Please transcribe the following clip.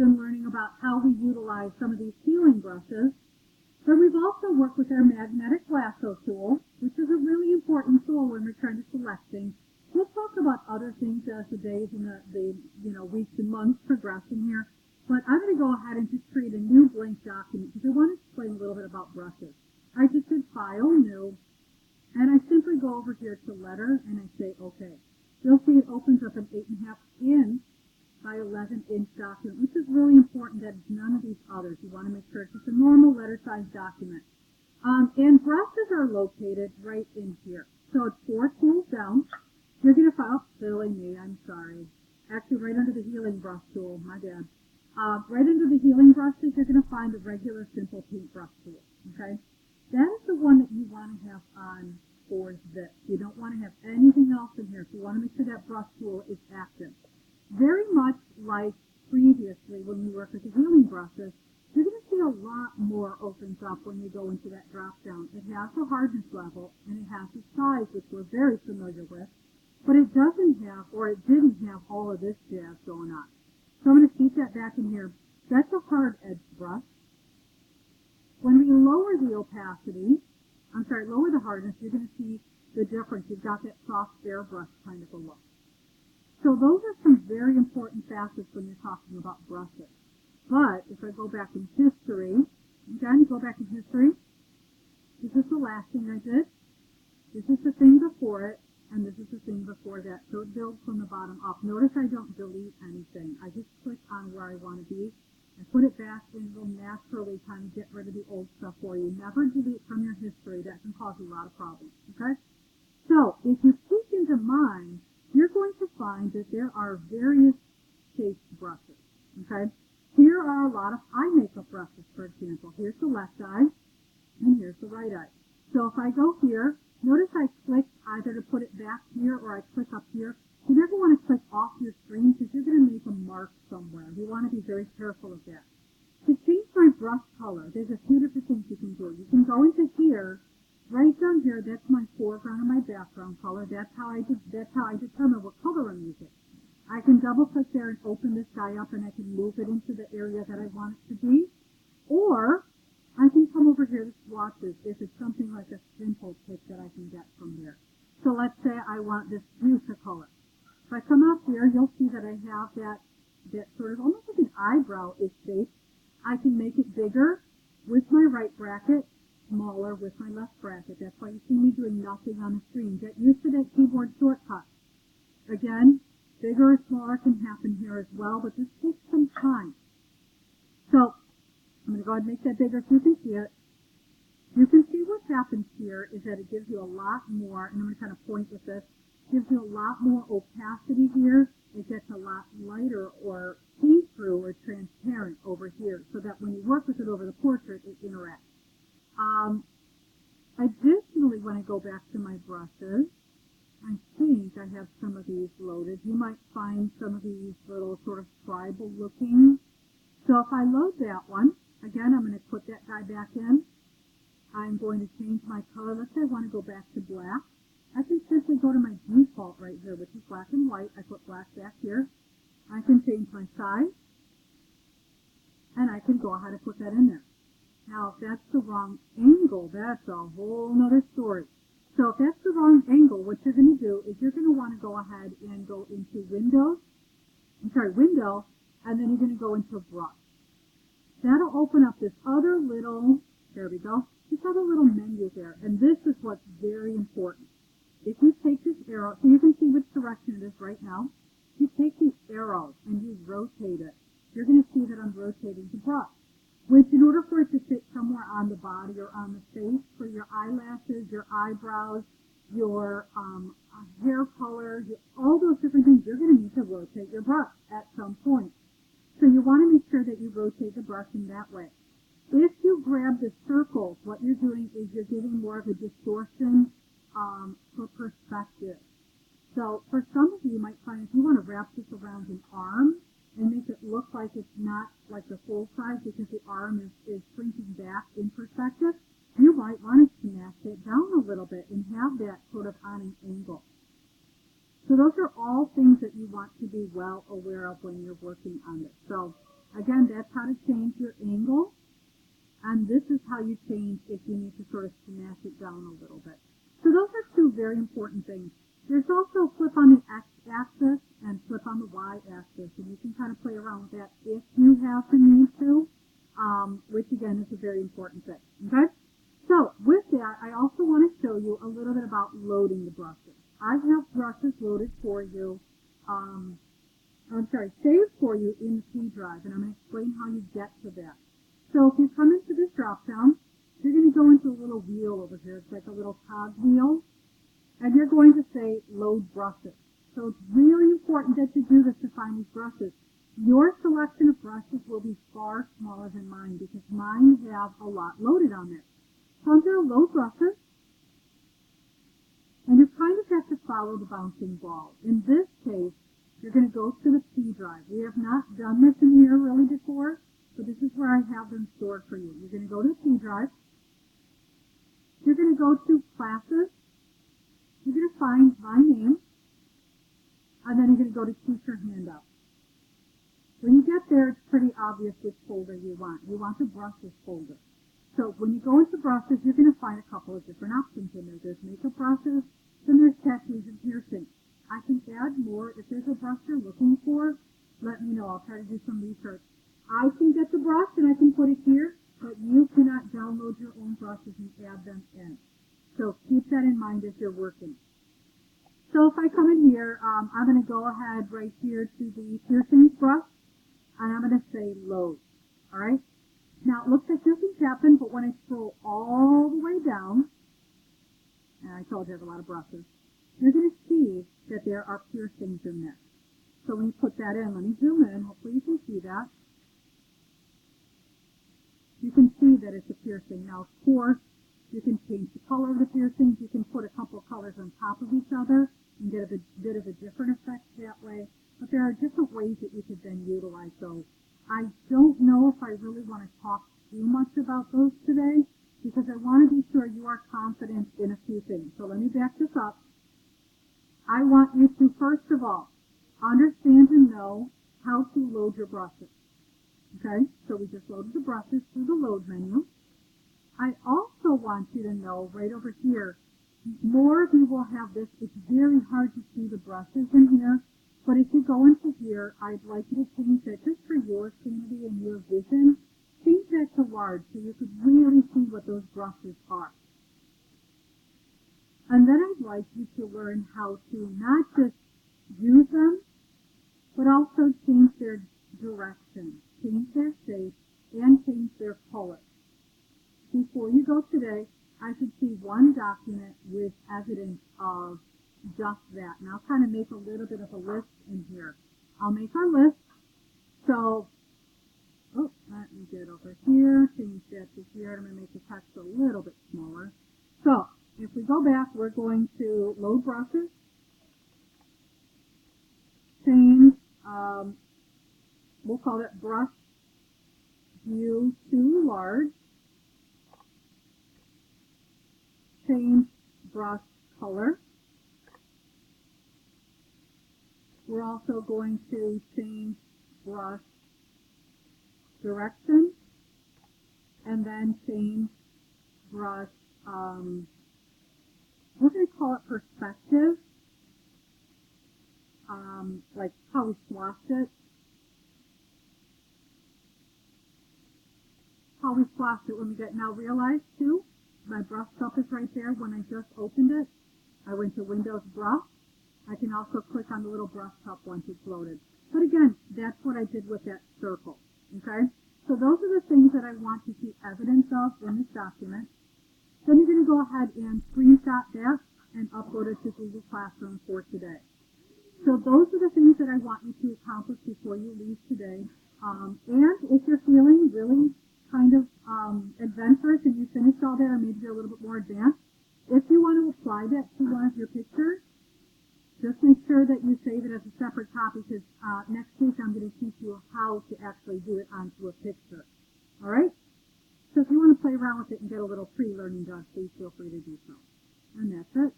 been learning about how we utilize some of these healing brushes. But we've also worked with our magnetic lasso tool, which is a really important tool when we're trying to select things. We'll talk about other things as the days and the weeks and months progress in here. But I'm going to go ahead and just create a new blank document because I want to explain a little bit about brushes. I just did File, New, and I simply go over here to Letter and I say OK. You'll see it opens up an 8.5 inch by 11 inch document, which is really important that it's none of these others. You want to make sure it's just a normal letter size document. And brushes are located right in here. So it's 4 tools down. You're going to find, oh, silly me, I'm sorry. Actually, right under the healing brush tool, my bad. Right under the healing brushes, you're going to find the regular simple paintbrush tool. Okay? That is the one that you want to have on for this. You don't want to have anything else in here. So you want to make sure that brush tool is active. Very much like previously when we work with the healing brushes, you're going to see a lot more opens up when you go into that drop down. It has a hardness level and it has a size, which we're very familiar with, but it doesn't have, or it didn't have all of this jazz going on. So I'm going to keep that back in here. That's a hard edge brush. When we lower the opacity, lower the hardness, you're going to see the difference. You've got that soft airbrush kind of a look. So those are some very important facets when you're talking about brushes. But if I go back in history, again, go back in history, this is the last thing I did. This is the thing before it, and this is the thing before that. So it builds from the bottom up. Notice I don't delete anything. I just click on where I want to be and put it back, and it will naturally kind of get rid of the old stuff for you. Never delete from your history. That can cause a lot of problems. Okay? So if you keep into mind, you're going to find that there are various shaped brushes. Okay? Here are a lot of eye makeup brushes, for example. Here's the left eye, and here's the right eye. So if I go here, notice I click either to put it back here or I click up here. You never want to click off your screen because you're going to make a mark somewhere. You want to be very careful of that. To change my brush color, there's a few different things you can do. You can go into here. Right down here, that's my foreground and my background color. That's how I determine what color I'm using. I can double click there and open this guy up and I can move it into the area that I want it to be. Or I can come over here to swatches if it's something like a simple pick that I can get from there. So let's say I want this fuchsia color. If I come up here, you'll see that I have that sort of almost like an eyebrow-ish shape. I can make it bigger with my right bracket, smaller with my left bracket. That's why you see me doing nothing on the screen. Get used to that keyboard shortcut. Again, bigger or smaller can happen here as well, but this takes some time. So I'm going to go ahead and make that bigger so you can see it. You can see what happens here is that it gives you a lot more, and I'm going to kind of point with this, gives you a lot more opacity here. It gets a lot lighter or see-through or transparent over here so that when you work with it over the portrait, it interacts. Additionally, when I go back to my brushes, I think I have some of these loaded. You might find some of these little sort of tribal looking. So if I load that one, again, I'm going to put that guy back in. I'm going to change my color. Let's say I want to go back to black. I can simply go to my default right here, which is black and white. I put black back here. I can change my size, and I can go ahead and put that in there. Now, if that's the wrong angle, that's a whole nother story. So if that's the wrong angle, what you're going to do is you're going to want to go ahead and go into Window, and then you're going to go into Brush. That'll open up this other little, there we go, this other little menu there. And this is what's very important. If you take this arrow, so you can see which direction it is right now. You take the arrow and you rotate it. You're going to see that I'm rotating the brush, which in order for it to fit somewhere on the body or on the face, for your eyelashes, your eyebrows, your hair color, all those different things, you're going to need to rotate your brush at some point. So you want to make sure that you rotate the brush in that way. If you grab the circles, what you're doing is you're giving more of a distortion for perspective. So for some of you might find if you want to wrap this around an arm and make it look like it's not like the full size because the arm is shrinking back in perspective, you might want to smash it down a little bit and have that sort of on an angle. So those are all things that you want to be well aware of when you're working on this. So Again, that's how to change your angle, and this is how you change if you need to sort of smash it down a little bit. So those are two very important things. There's also flip on the x-axis and flip on the y-axis, and you can kind of play around with that if you have the need to, which again is a very important thing. Okay? So with that, I also want to show you a little bit about loading the brushes. I have brushes loaded for you, saved for you in the C drive, and I'm going to explain how you get to that. So if you come into this drop down, you're going to go into a little wheel over here. It's like a little cog wheel, and you're going to say load brushes. So it's really important that you do this to find these brushes. Your selection of brushes will be far smaller than mine because mine have a lot loaded on there. So I'm going to load brushes, and you kind of have to follow the bouncing ball. In this case, you're going to go to the P drive. We have not done this in here really before, so this is where I have them stored for you. You're going to go to the P drive. You're going to go to Classes. You're going to find my name, and then you're going to go to Teacher Handout. When you get there, it's pretty obvious which folder you want. You want the brushes folder. So when you go into brushes, you're going to find a couple of different options in there. There's makeup brushes, then there's tattoos and piercing. I can add more. If there's a brush you're looking for, let me know. I'll try to do some research. I can get the brush and I can put it here, but you cannot download your own brushes and add them in. So keep that in mind as you're working. So if I come in here, I'm going to go ahead right here to the piercings brush, and I'm going to say load. All right? Now, it looks like nothing's happened, but when I scroll all the way down, and I told you I have a lot of brushes, you're going to see that there are piercings in there. So when you put that in, let me zoom in. Hopefully you can see that. You can see that it's a piercing. Now, of course, you can change the color of the piercings. You can put a couple of colors on top of each other and get a bit of a different effect that way. But there are different ways that you could then utilize those. I don't know if I really want to talk too much about those today because I want to be sure you are confident in a few things. So let me back this up. I want you to, first of all, understand and know how to load your brushes. Okay, so we just loaded the brushes through the load menu. I also want you to know right over here, more of you will have this. It's very hard to see the brushes in here, but if you go into here, I'd like you to change that just for your sanity and your vision. Change that to large so you could really see what those brushes are. And then I'd like you to learn how to not just use them, but also change their direction, change their shape, and change their color. Before you go today, I should see one document with evidence of just that. And I'll kind of make a little bit of a list in here. I'll make our list. So, let me get over here, change that to here. I'm going to make the text a little bit smaller. So, if we go back, we're going to load brushes, change, we'll call it brush view to large, change brush color. We're also going to change brush direction, and then change brush, we're going to call it perspective, like how we swatched it. How we swatched it when we get, now realize too, my brush cup is right there. When I just opened it, I went to Windows Brush. I can also click on the little brush cup once it's loaded. But again, that's what I did with that circle. Okay? So those are the things that I want to see evidence of in this document. Then you're going to go ahead and screenshot that and upload it to Google Classroom for today. So those are the things that I want you to accomplish before you leave today. And if you're feeling really kind of adventurous and you finished all that, or maybe you're a little bit more advanced, if you want to apply that to one of your pictures, just make sure that you save it as a separate copy because next week I'm going to teach you how to actually do it onto a picture. All right? So if you want to play around with it and get a little pre-learning done, please feel free to do so. And that's it.